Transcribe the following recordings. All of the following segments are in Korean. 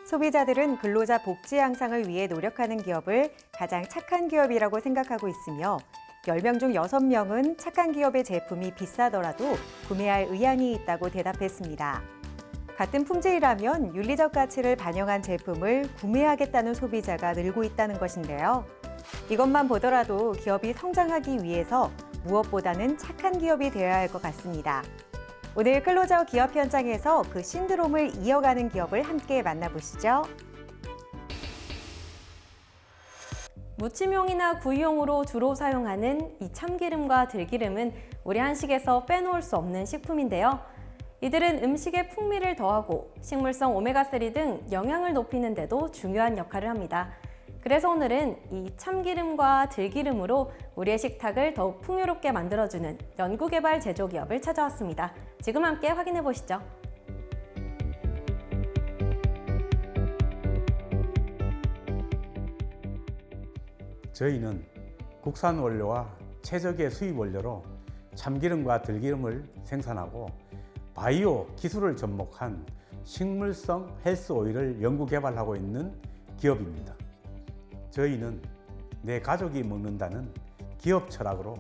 소비자들은 근로자 복지 향상을 위해 노력하는 기업을 가장 착한 기업이라고 생각하고 있으며 10명 중 6명은 착한 기업의 제품이 비싸더라도 구매할 의향이 있다고 대답했습니다. 같은 품질이라면 윤리적 가치를 반영한 제품을 구매하겠다는 소비자가 늘고 있다는 것인데요. 이것만 보더라도 기업이 성장하기 위해서 무엇보다는 착한 기업이 되어야 할 것 같습니다. 오늘 클로저 기업 현장에서 그 신드롬을 이어가는 기업을 함께 만나보시죠. 무침용이나 구이용으로 주로 사용하는 이 참기름과 들기름은 우리 한식에서 빼놓을 수 없는 식품인데요. 이들은 음식의 풍미를 더하고 식물성 오메가3 등 영양을 높이는 데도 중요한 역할을 합니다. 그래서 오늘은 이 참기름과 들기름으로 우리의 식탁을 더욱 풍요롭게 만들어주는 연구개발 제조기업을 찾아왔습니다. 지금 함께 확인해 보시죠. 저희는 국산 원료와 최적의 수입 원료로 참기름과 들기름을 생산하고 바이오 기술을 접목한 식물성 헬스 오일을 연구 개발하고 있는 기업입니다. 저희는 내 가족이 먹는다는 기업 철학으로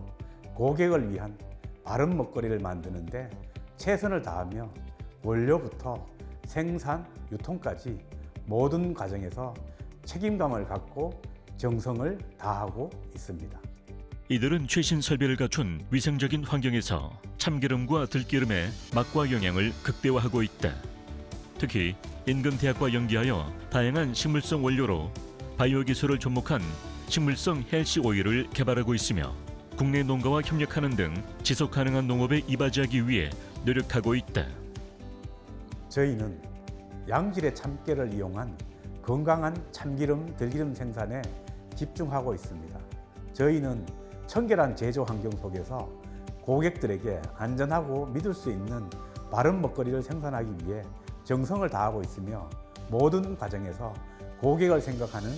고객을 위한 바른 먹거리를 만드는데 최선을 다하며 원료부터 생산, 유통까지 모든 과정에서 책임감을 갖고 정성을 다하고 있습니다. 이들은 최신 설비를 갖춘 위생적인 환경에서 참기름과 들기름의 맛과 영양을 극대화하고 있다. 특히 인근 대학과 연계하여 다양한 식물성 원료로 바이오 기술을 접목한 식물성 헬시 오일을 개발하고 있으며 국내 농가와 협력하는 등 지속 가능한 농업에 이바지하기 위해 노력하고 있다. 저희는 양질의 참깨를 이용한 건강한 참기름, 들기름 생산에 집중하고 있습니다. 저희는 청결한 제조 환경 속에서 고객들에게 안전하고 믿을 수 있는 바른 먹거리를 생산하기 위해 정성을 다하고 있으며 모든 과정에서 고객을 생각하는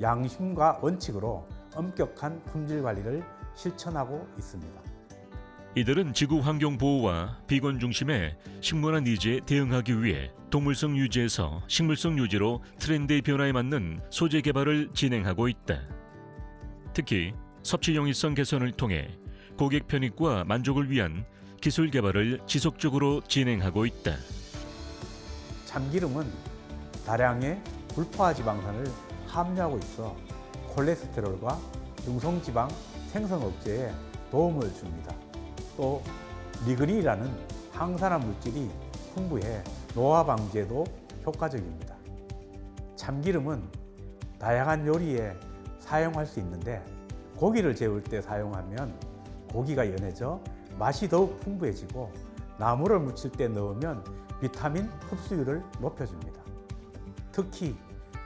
양심과 원칙으로 엄격한 품질 관리를 실천하고 있습니다. 이들은 지구 환경 보호와 비건 중심의 식문화 니즈에 대응하기 위해 동물성 유지에서 식물성 유지로 트렌드의 변화에 맞는 소재 개발을 진행하고 있다. 특히 섭취 용이성 개선을 통해 고객 편익과 만족을 위한 기술 개발을 지속적으로 진행하고 있다. 참기름은 다량의 불포화 지방산을 함유하고 있어 콜레스테롤과 중성지방 생성 억제에 도움을 줍니다. 또 리그닌이라는 항산화 물질이 풍부해 노화 방지에도 효과적입니다. 참기름은 다양한 요리에 사용할 수 있는데 고기를 재울 때 사용하면 고기가 연해져 맛이 더욱 풍부해지고 나물을 무칠 때 넣으면 비타민 흡수율을 높여줍니다. 특히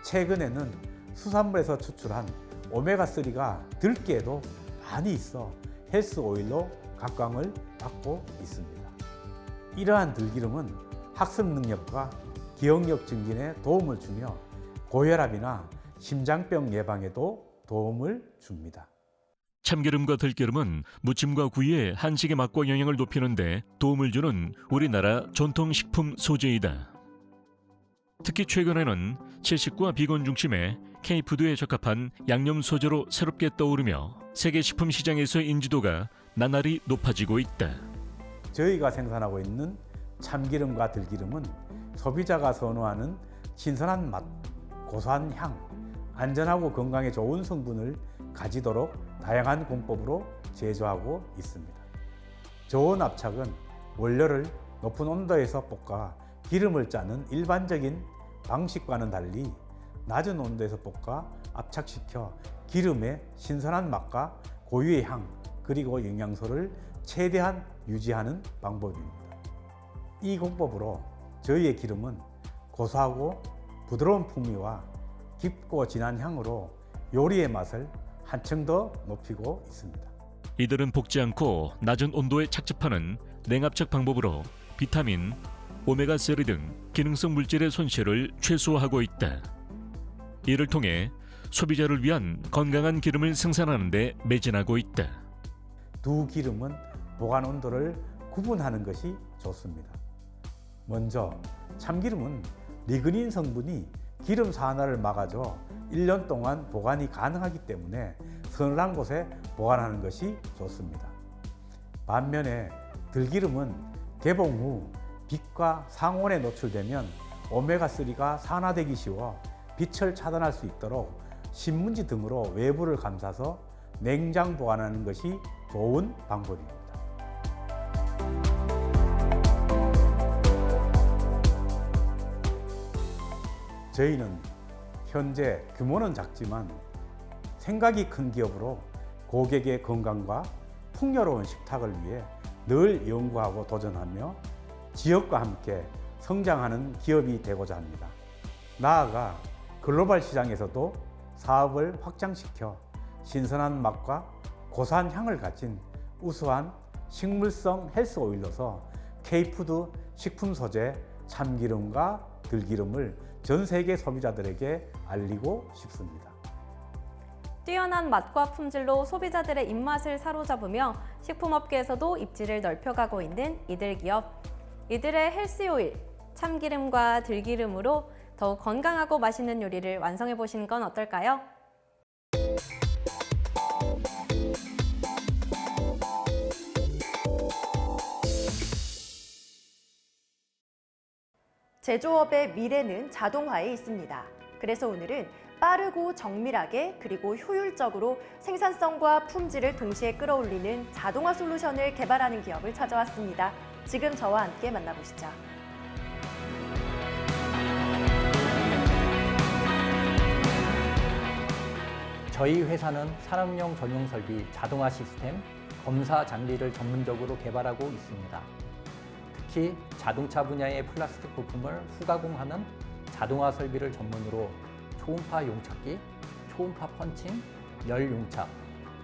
최근에는 수산물에서 추출한 오메가3가 들깨에도 많이 있어 헬스 오일로 각광을 받고 있습니다. 이러한 들기름은 학습 능력과 기억력 증진에 도움을 주며 고혈압이나 심장병 예방에도 도움을 줍니다. 참기름과 들기름은 무침과 구이의 한식의 맛과 영양을 높이는 데 도움을 주는 우리나라 전통식품 소재이다. 특히 최근에는 채식과 비건 중심의 K푸드에 적합한 양념 소재로 새롭게 떠오르며 세계 식품 시장에서의 인지도가 나날이 높아지고 있다. 저희가 생산하고 있는 참기름과 들기름은 소비자가 선호하는 신선한 맛, 고소한 향, 안전하고 건강에 좋은 성분을 가지도록 다양한 공법으로 제조하고 있습니다. 저온 압착은 원료를 높은 온도에서 볶아 기름을 짜는 일반적인 방식과는 달리 낮은 온도에서 볶아 압착시켜 기름의 신선한 맛과 고유의 향 그리고 영양소를 최대한 유지하는 방법입니다. 이 공법으로 저희의 기름은 고소하고 부드러운 풍미와 깊고 진한 향으로 요리의 맛을 한층 더 높이고 있습니다. 이들은 볶지 않고 낮은 온도에 착즙하는 냉압착 방법으로 비타민, 오메가3 등 기능성 물질의 손실을 최소화하고 있다. 이를 통해 소비자를 위한 건강한 기름을 생산하는 데 매진하고 있다. 두 기름은 보관 온도를 구분하는 것이 좋습니다. 먼저 참기름은 리그닌 성분이 기름 산화를 막아줘 1년 동안 보관이 가능하기 때문에 서늘한 곳에 보관하는 것이 좋습니다. 반면에 들기름은 개봉 후 빛과 상온에 노출되면 오메가3가 산화되기 쉬워 빛을 차단할 수 있도록 신문지 등으로 외부를 감싸서 냉장 보관하는 것이 좋은 방법입니다. 저희는 현재 규모는 작지만 생각이 큰 기업으로 고객의 건강과 풍요로운 식탁을 위해 늘 연구하고 도전하며 지역과 함께 성장하는 기업이 되고자 합니다. 나아가 글로벌 시장에서도 사업을 확장시켜 신선한 맛과 고소한 향을 가진 우수한 식물성 헬스 오일로서 K푸드 식품 소재 참기름과 들기름을 전 세계 소비자들에게 알리고 싶습니다. 뛰어난 맛과 품질로 소비자들의 입맛을 사로잡으며 식품업계에서도 입지를 넓혀가고 있는 이들 기업. 이들의 헬스 오일, 참기름과 들기름으로 더욱 건강하고 맛있는 요리를 완성해 보시는 건 어떨까요? 제조업의 미래는 자동화에 있습니다. 그래서 오늘은 빠르고 정밀하게 그리고 효율적으로 생산성과 품질을 동시에 끌어올리는 자동화 솔루션을 개발하는 기업을 찾아왔습니다. 지금 저와 함께 만나보시죠. 저희 회사는 산업용 전용 설비, 자동화 시스템, 검사 장비를 전문적으로 개발하고 있습니다. 특히 자동차 분야의 플라스틱 부품을 후가공하는 자동화 설비를 전문으로 초음파 용착기, 초음파 펀칭, 열 용착,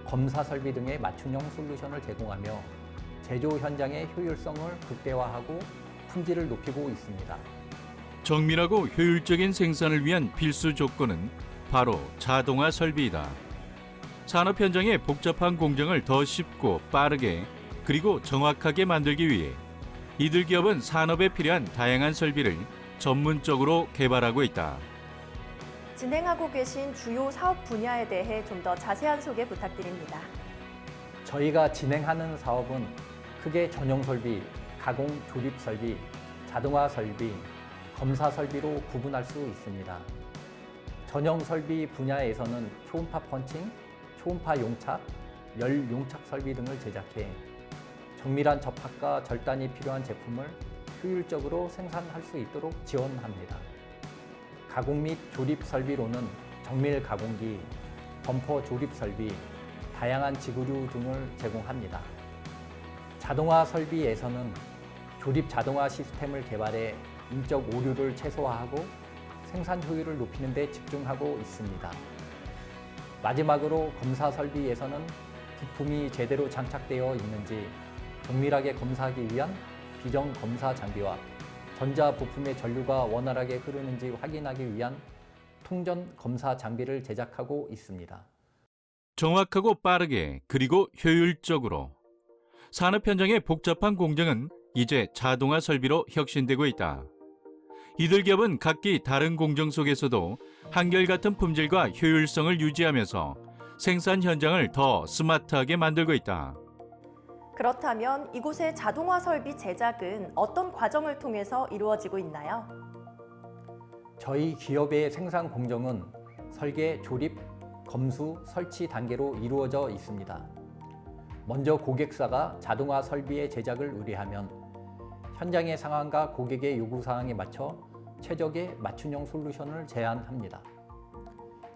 검사 설비 등의 맞춤형 솔루션을 제공하며 제조 현장의 효율성을 극대화하고 품질을 높이고 있습니다. 정밀하고 효율적인 생산을 위한 필수 조건은 바로 자동화 설비이다. 산업 현장의 복잡한 공정을 더 쉽고 빠르게 그리고 정확하게 만들기 위해 이들 기업은 산업에 필요한 다양한 설비를 전문적으로 개발하고 있다. 진행하고 계신 주요 사업 분야에 대해 좀 더 자세한 소개 부탁드립니다. 저희가 진행하는 사업은 크게 전용 설비, 가공 조립 설비, 자동화 설비, 검사 설비로 구분할 수 있습니다. 전용 설비 분야에서는 초음파 펀칭, 초음파 용착, 열 용착 설비 등을 제작해 정밀한 접합과 절단이 필요한 제품을 효율적으로 생산할 수 있도록 지원합니다. 가공 및 조립 설비로는 정밀 가공기, 범퍼 조립 설비, 다양한 지구류 등을 제공합니다. 자동화 설비에서는 조립 자동화 시스템을 개발해 인적 오류를 최소화하고 생산 효율을 높이는 데 집중하고 있습니다. 마지막으로 검사 설비에서는 부품이 제대로 장착되어 있는지 정밀하게 검사하기 위한 비정 검사 장비와 전자 부품의 전류가 원활하게 흐르는지 확인하기 위한 통전 검사 장비를 제작하고 있습니다. 정확하고 빠르게 그리고 효율적으로 산업 현장의 복잡한 공정은 이제 자동화 설비로 혁신되고 있다. 이들 기업은 각기 다른 공정 속에서도 한결같은 품질과 효율성을 유지하면서 생산 현장을 더 스마트하게 만들고 있다. 그렇다면 이곳의 자동화 설비 제작은 어떤 과정을 통해서 이루어지고 있나요? 저희 기업의 생산 공정은 설계, 조립, 검수, 설치 단계로 이루어져 있습니다. 먼저 고객사가 자동화 설비의 제작을 의뢰하면 현장의 상황과 고객의 요구사항에 맞춰 최적의 맞춤형 솔루션을 제안합니다.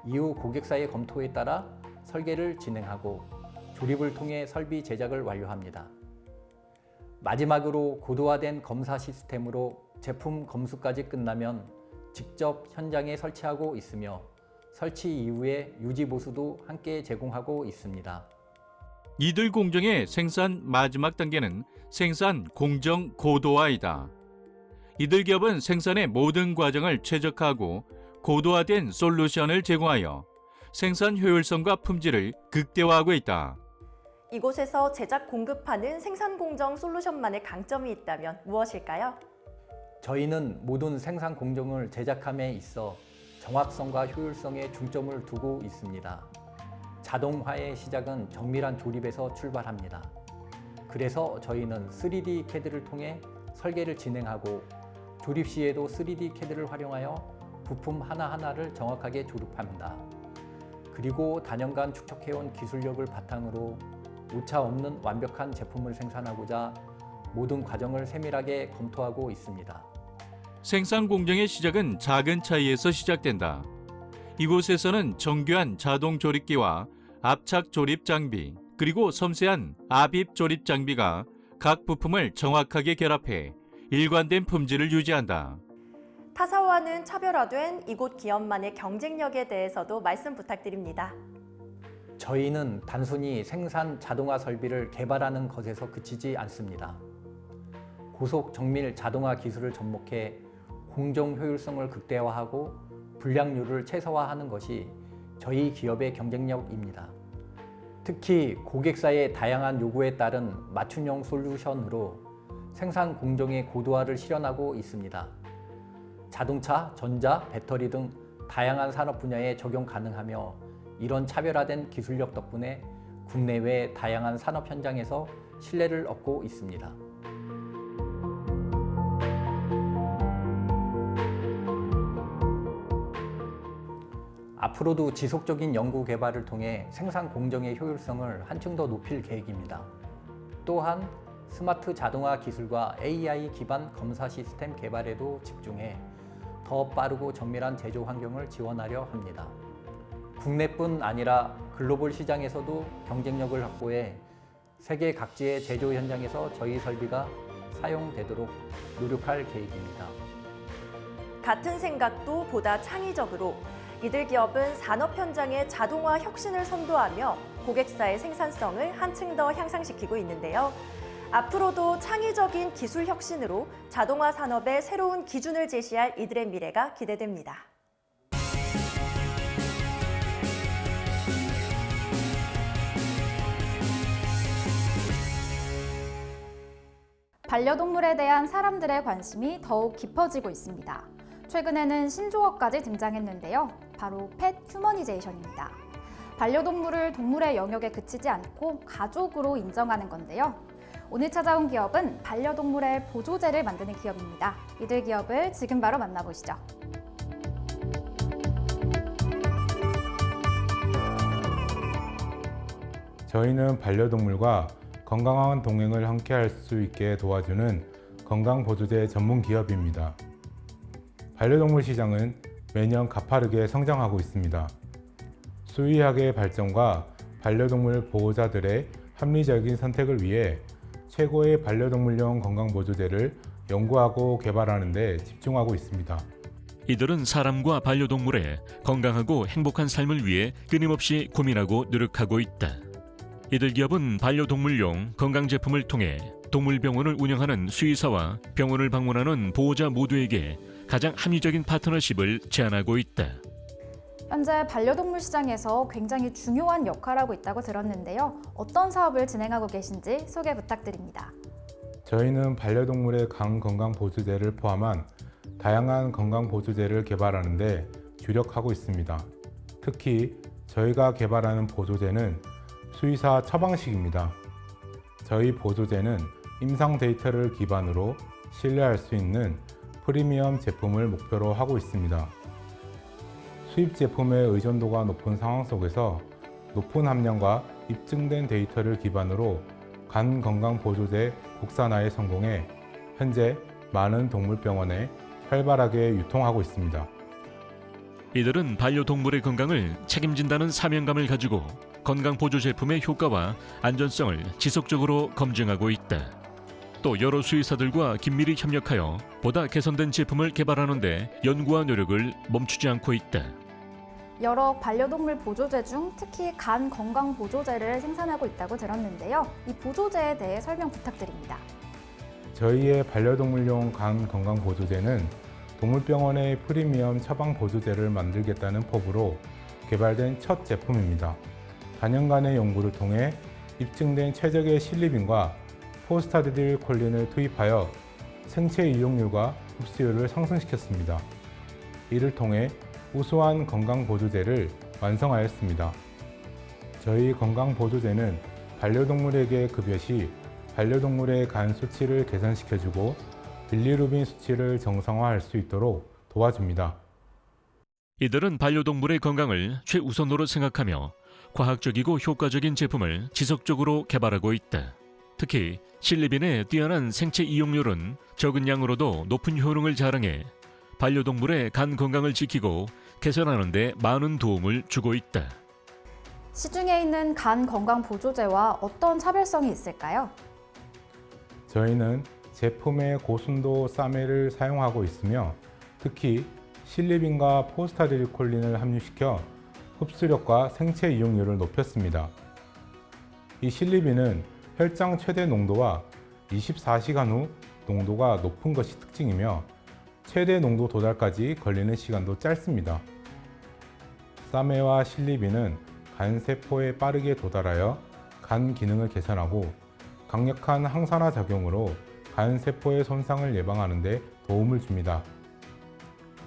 이후 고객사의 검토에 따라 설계를 진행하고 조립을 통해 설비 제작을 완료합니다. 마지막으로 고도화된 검사 시스템으로 제품 검수까지 끝나면 직접 현장에 설치하고 있으며 설치 이후에 유지 보수도 함께 제공하고 있습니다. 이들 공정의 생산 마지막 단계는 생산 공정 고도화이다. 이들 기업은 생산의 모든 과정을 최적화하고 고도화된 솔루션을 제공하여 생산 효율성과 품질을 극대화하고 있다. 이곳에서 제작 공급하는 생산 공정 솔루션만의 강점이 있다면 무엇일까요? 저희는 모든 생산 공정을 제작함에 있어 정확성과 효율성에 중점을 두고 있습니다. 자동화의 시작은 정밀한 조립에서 출발합니다. 그래서 저희는 3D CAD를 통해 설계를 진행하고 조립 시에도 3D CAD를 활용하여 부품 하나하나를 정확하게 조립합니다. 그리고 단연간 축적해온 기술력을 바탕으로 오차 없는 완벽한 제품을 생산하고자 모든 과정을 세밀하게 검토하고 있습니다. 생산 공정의 시작은 작은 차이에서 시작된다. 이곳에서는 정교한 자동 조립기와 압착 조립 장비, 그리고 섬세한 압입 조립 장비가 각 부품을 정확하게 결합해 일관된 품질을 유지한다. 타사와는 차별화된 이곳 기업만의 경쟁력에 대해서도 말씀 부탁드립니다. 저희는 단순히 생산 자동화 설비를 개발하는 것에서 그치지 않습니다. 고속 정밀 자동화 기술을 접목해 공정 효율성을 극대화하고 불량률을 최소화하는 것이 저희 기업의 경쟁력입니다. 특히 고객사의 다양한 요구에 따른 맞춤형 솔루션으로 생산 공정의 고도화를 실현하고 있습니다. 자동차, 전자, 배터리 등 다양한 산업 분야에 적용 가능하며 이런 차별화된 기술력 덕분에 국내외 다양한 산업 현장에서 신뢰를 얻고 있습니다. 앞으로도 지속적인 연구 개발을 통해 생산 공정의 효율성을 한층 더 높일 계획입니다. 또한 스마트 자동화 기술과 AI 기반 검사 시스템 개발에도 집중해 더 빠르고 정밀한 제조 환경을 지원하려 합니다. 국내뿐 아니라 글로벌 시장에서도 경쟁력을 확보해 세계 각지의 제조 현장에서 저희 설비가 사용되도록 노력할 계획입니다. 같은 생각도 보다 창의적으로 이들 기업은 산업 현장의 자동화 혁신을 선도하며 고객사의 생산성을 한층 더 향상시키고 있는데요. 앞으로도 창의적인 기술 혁신으로 자동화 산업의 새로운 기준을 제시할 이들의 미래가 기대됩니다. 반려동물에 대한 사람들의 관심이 더욱 깊어지고 있습니다. 최근에는 신조어까지 등장했는데요. 바로 펫 휴머니제이션입니다. 반려동물을 동물의 영역에 그치지 않고 가족으로 인정하는 건데요. 오늘 찾아온 기업은 반려동물의 보조제를 만드는 기업입니다. 이들 기업을 지금 바로 만나보시죠. 저희는 반려동물과 건강한 동행을 함께 할 수 있게 도와주는 건강보조제 전문 기업입니다. 반려동물 시장은 매년 가파르게 성장하고 있습니다. 수의학의 발전과 반려동물 보호자들의 합리적인 선택을 위해 최고의 반려동물용 건강보조제를 연구하고 개발하는 데 집중하고 있습니다. 이들은 사람과 반려동물의 건강하고 행복한 삶을 위해 끊임없이 고민하고 노력하고 있다. 이들 기업은 반려동물용 건강 제품을 통해 동물병원을 운영하는 수의사와 병원을 방문하는 보호자 모두에게 가장 합리적인 파트너십을 제안하고 있다. 현재 반려동물 시장에서 굉장히 중요한 역할을 하고 있다고 들었는데요. 어떤 사업을 진행하고 계신지 소개 부탁드립니다. 저희는 반려동물의 간 건강 보조제를 포함한 다양한 건강 보조제를 개발하는 데 주력하고 있습니다. 특히 저희가 개발하는 보조제는 수의사 처방식입니다. 저희 보조제는 임상 데이터를 기반으로 신뢰할 수 있는 프리미엄 제품을 목표로 하고 있습니다. 수입 제품의 의존도가 높은 상황 속에서 높은 함량과 입증된 데이터를 기반으로 간 건강 보조제 국산화에 성공해 현재 많은 동물병원에 활발하게 유통하고 있습니다. 이들은 반려동물의 건강을 책임진다는 사명감을 가지고 건강 보조 제품의 효과와 안전성을 지속적으로 검증하고 있다. 또 여러 수의사들과 긴밀히 협력하여 보다 개선된 제품을 개발하는 데 연구와 노력을 멈추지 않고 있다. 여러 반려동물 보조제 중 특히 간 건강 보조제를 생산하고 있다고 들었는데요. 이 보조제에 대해 설명 부탁드립니다. 저희의 반려동물용 간 건강 보조제는 동물병원의 프리미엄 처방 보조제를 만들겠다는 포부로 개발된 첫 제품입니다. 단연간의 연구를 통해 입증된 최적의 실리빈과 포스타디딜 콜린을 투입하여 생체 이용률과 흡수율을 상승시켰습니다. 이를 통해 우수한 건강보조제를 완성하였습니다. 저희 건강보조제는 반려동물에게 급여 시 반려동물의 간 수치를 개선시켜주고 빌리루빈 수치를 정상화할 수 있도록 도와줍니다. 이들은 반려동물의 건강을 최우선으로 생각하며 과학적이고 효과적인 제품을 지속적으로 개발하고 있다. 특히 실리빈의 뛰어난 생체 이용률은 적은 양으로도 높은 효능을 자랑해 반려동물의 간 건강을 지키고 개선하는 데 많은 도움을 주고 있다. 시중에 있는 간 건강 보조제와 어떤 차별성이 있을까요? 저희는 제품에 고순도 싸매를 사용하고 있으며 특히 실리빈과 포스타디릴콜린을 함유시켜 흡수력과 생체 이용률을 높였습니다. 이 실리빈은 혈장 최대 농도와 24시간 후 농도가 높은 것이 특징이며 최대 농도 도달까지 걸리는 시간도 짧습니다. 싸매와 실리빈은 간 세포에 빠르게 도달하여 간 기능을 개선하고 강력한 항산화 작용으로 간 세포의 손상을 예방하는 데 도움을 줍니다.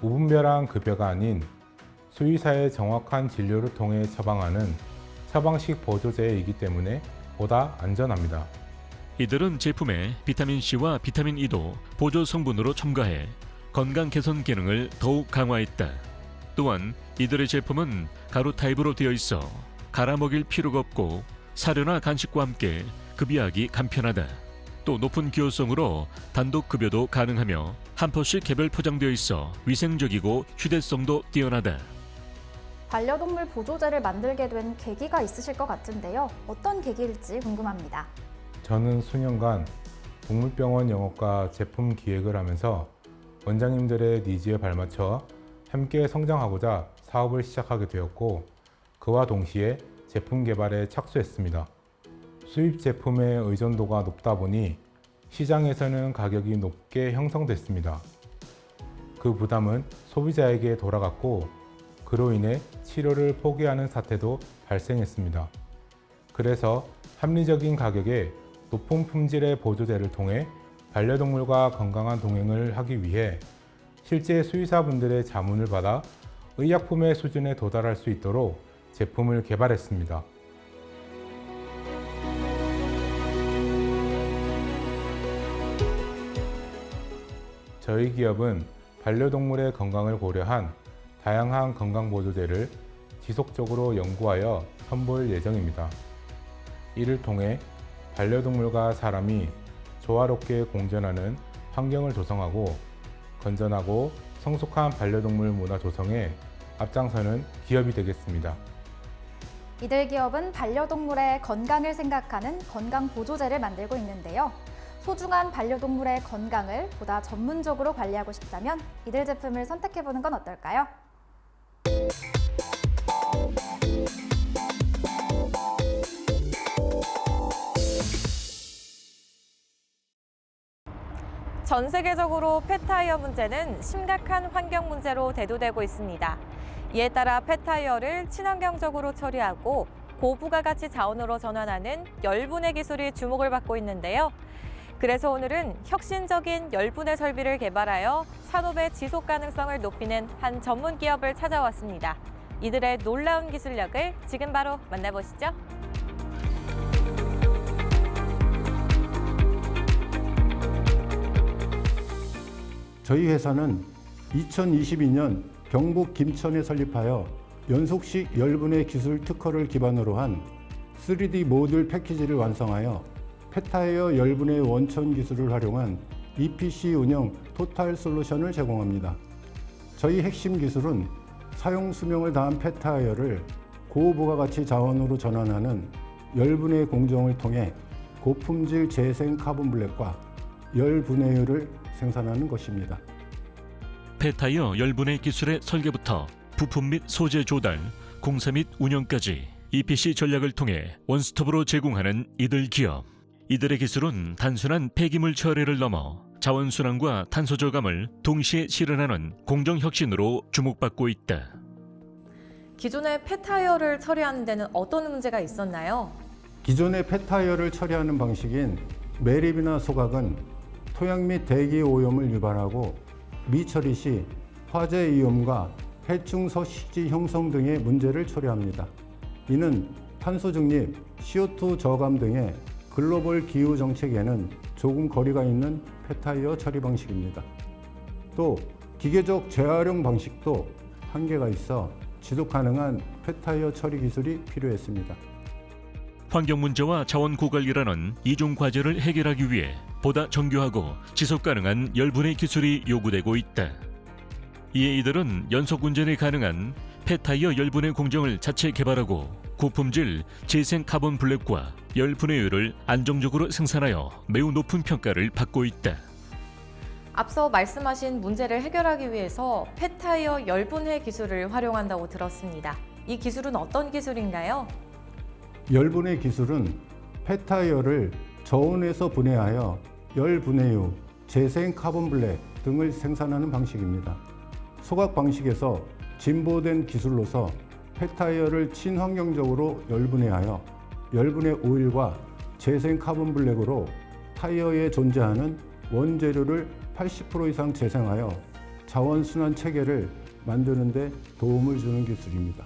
무분별한 급여가 아닌 수의사의 정확한 진료를 통해 처방하는 처방식 보조제이기 때문에 보다 안전합니다. 이들은 제품에 비타민C와 비타민E도 보조 성분으로 첨가해 건강 개선 기능을 더욱 강화했다. 또한 이들의 제품은 가루 타입으로 되어 있어 갈아 먹일 필요가 없고 사료나 간식과 함께 급여하기 간편하다. 또 높은 기호성으로 단독 급여도 가능하며 한 포씩 개별 포장되어 있어 위생적이고 휴대성도 뛰어나다. 반려동물 보조제를 만들게 된 계기가 있으실 것 같은데요. 어떤 계기일지 궁금합니다. 저는 수년간 동물병원 영업과 제품 기획을 하면서 원장님들의 니즈에 발맞춰 함께 성장하고자 사업을 시작하게 되었고 그와 동시에 제품 개발에 착수했습니다. 수입 제품의 의존도가 높다 보니 시장에서는 가격이 높게 형성됐습니다. 그 부담은 소비자에게 돌아갔고 그로 인해 치료를 포기하는 사태도 발생했습니다. 그래서 합리적인 가격에 높은 품질의 보조제를 통해 반려동물과 건강한 동행을 하기 위해 실제 수의사분들의 자문을 받아 의약품의 수준에 도달할 수 있도록 제품을 개발했습니다. 저희 기업은 반려동물의 건강을 고려한 다양한 건강보조제를 지속적으로 연구하여 선보일 예정입니다. 이를 통해 반려동물과 사람이 조화롭게 공존하는 환경을 조성하고 건전하고 성숙한 반려동물 문화 조성에 앞장서는 기업이 되겠습니다. 이들 기업은 반려동물의 건강을 생각하는 건강보조제를 만들고 있는데요. 소중한 반려동물의 건강을 보다 전문적으로 관리하고 싶다면 이들 제품을 선택해보는 건 어떨까요? 전 세계적으로 펫타이어 문제는 심각한 환경 문제로 대두되고 있습니다. 이에 따라 펫타이어를 친환경적으로 처리하고 고부가가치 자원으로 전환하는 열분해 기술이 주목을 받고 있는데요. 그래서 오늘은 혁신적인 열분해 설비를 개발하여 산업의 지속 가능성을 높이는 한 전문 기업을 찾아왔습니다. 이들의 놀라운 기술력을 지금 바로 만나보시죠. 저희 회사는 2022년 경북 김천에 설립하여 연속식 열분해 기술 특허를 기반으로 한 3D 모듈 패키지를 완성하여 펫타이어 열분해 원천 기술을 활용한 EPC 운영 토탈 솔루션을 제공합니다. 저희 핵심 기술은 사용 수명을 다한 펫타이어를 고부가가치 자원으로 전환하는 열분해 공정을 통해 고품질 재생 카본 블랙과 열분해율을 생산하는 것입니다. 펫타이어 열분해 기술의 설계부터 부품 및 소재 조달, 공사 및 운영까지 EPC 전략을 통해 원스톱으로 제공하는 이들 기업. 이들의 기술은 단순한 폐기물 처리를 넘어 자원순환과 탄소 저감을 동시에 실현하는 공정혁신으로 주목받고 있다. 기존의 펫타이어를 처리하는 데는 어떤 문제가 있었나요? 기존의 펫타이어를 처리하는 방식인 매립이나 소각은 토양 및 대기 오염을 유발하고 미처리 시 화재 위험과 해충 서식지 형성 등의 문제를 초래합니다. 이는 탄소 중립, CO2 저감 등의 글로벌 기후 정책에는 조금 거리가 있는 폐타이어 처리 방식입니다. 또 기계적 재활용 방식도 한계가 있어 지속 가능한 폐타이어 처리 기술이 필요했습니다. 환경 문제와 자원 고갈이라는 이중 과제를 해결하기 위해 보다 정교하고 지속 가능한 열분해 기술이 요구되고 있다. 이에 이들은 연속 운전이 가능한 폐타이어 열분해 공정을 자체 개발하고 고품질 재생 카본 블랙과 열분해율을 안정적으로 생산하여 매우 높은 평가를 받고 있다. 앞서 말씀하신 문제를 해결하기 위해서 폐타이어 열분해 기술을 활용한다고 들었습니다. 이 기술은 어떤 기술인가요? 열분해 기술은 폐타이어를 저온에서 분해하여 열분해유, 재생 카본 블랙 등을 생산하는 방식입니다. 소각 방식에서 진보된 기술로서 폐타이어를 친환경적으로 열분해하여 열분해 오일과 재생 카본 블랙으로 타이어에 존재하는 원재료를 80% 이상 재생하여 자원순환 체계를 만드는 데 도움을 주는 기술입니다.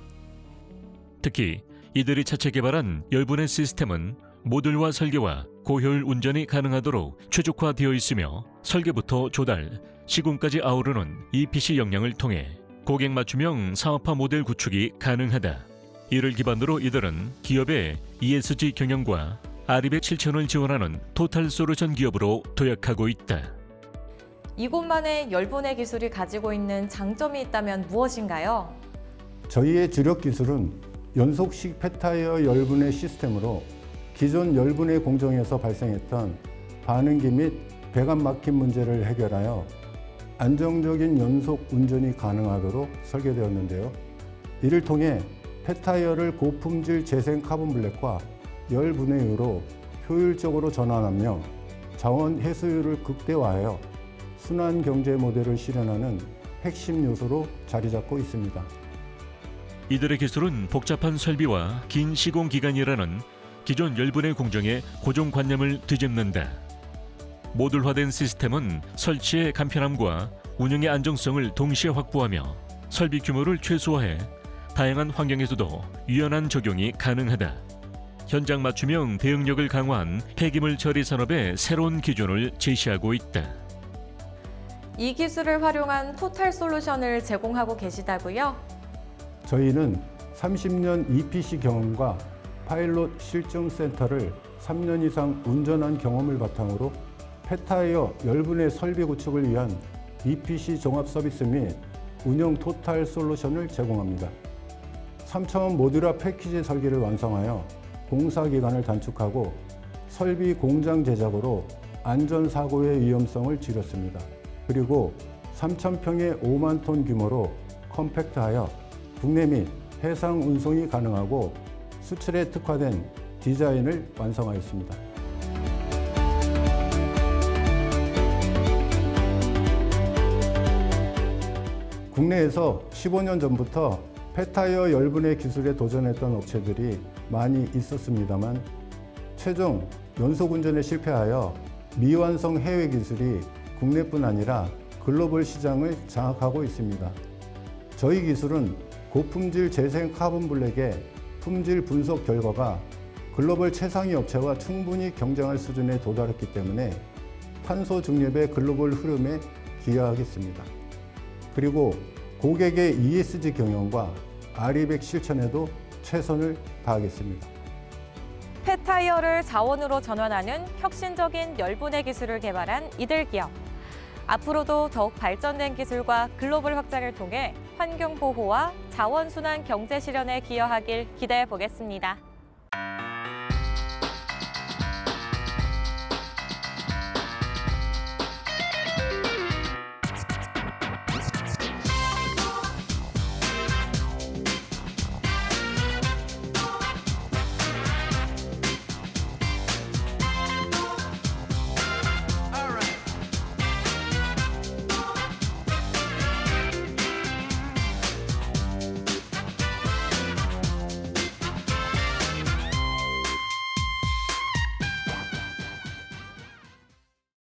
특히 이들이 차체 개발한 열분해 시스템은 모듈화 설계와 고효율 운전이 가능하도록 최적화되어 있으며 설계부터 조달, 시공까지 아우르는 EPC 역량을 통해 고객 맞춤형 사업화 모델 구축이 가능하다. 이를 기반으로 이들은 기업의 ESG 경영과 R200 실천을 지원하는 토탈 솔루션 기업으로 도약하고 있다. 이곳만의 열분해 기술이 가지고 있는 장점이 있다면 무엇인가요? 저희의 주력 기술은 연속식 폐타이어 열분해 시스템으로 기존 열분해 공정에서 발생했던 반응기 및 배관 막힘 문제를 해결하여 안정적인 연속 운전이 가능하도록 설계되었는데요. 이를 통해 폐타이어를 고품질 재생 카본 블랙과 열분해유로 효율적으로 전환하며 자원 회수율을 극대화하여 순환 경제 모델을 실현하는 핵심 요소로 자리 잡고 있습니다. 이들의 기술은 복잡한 설비와 긴 시공 기간이라는 기존 열분해 공정의 고정관념을 뒤집는다. 모듈화된 시스템은 설치의 간편함과 운영의 안정성을 동시에 확보하며 설비 규모를 최소화해 다양한 환경에서도 유연한 적용이 가능하다. 현장 맞춤형 대응력을 강화한 폐기물 처리 산업의 새로운 기준을 제시하고 있다. 이 기술을 활용한 토탈 솔루션을 제공하고 계시다고요? 저희는 30년 EPC 경험과 파일럿 실증 센터를 3년 이상 운전한 경험을 바탕으로 폐타이어 열분해 설비 구축을 위한 EPC 종합 서비스 및 운영 토탈 솔루션을 제공합니다. 3차원 모듈화 패키지 설계를 완성하여 공사 기간을 단축하고 설비 공장 제작으로 안전사고의 위험성을 줄였습니다. 그리고 3,000평의 5만 톤 규모로 컴팩트하여 국내 및 해상 운송이 가능하고 수출에 특화된 디자인을 완성하였습니다. 국내에서 15년 전부터 폐타이어 열분해 기술에 도전했던 업체들이 많이 있었습니다만 최종 연속 운전에 실패하여 미완성 해외 기술이 국내뿐 아니라 글로벌 시장을 장악하고 있습니다. 저희 기술은 고품질 재생 카본 블랙의 품질 분석 결과가 글로벌 최상위 업체와 충분히 경쟁할 수준에 도달했기 때문에 탄소 중립의 글로벌 흐름에 기여하겠습니다. 그리고 고객의 ESG 경영과 R200 실천에도 최선을 다하겠습니다. 폐타이어를 자원으로 전환하는 혁신적인 열분해 기술을 개발한 이들 기업. 앞으로도 더욱 발전된 기술과 글로벌 확장을 통해 환경 보호와 자원 순환 경제 실현에 기여하길 기대해 보겠습니다.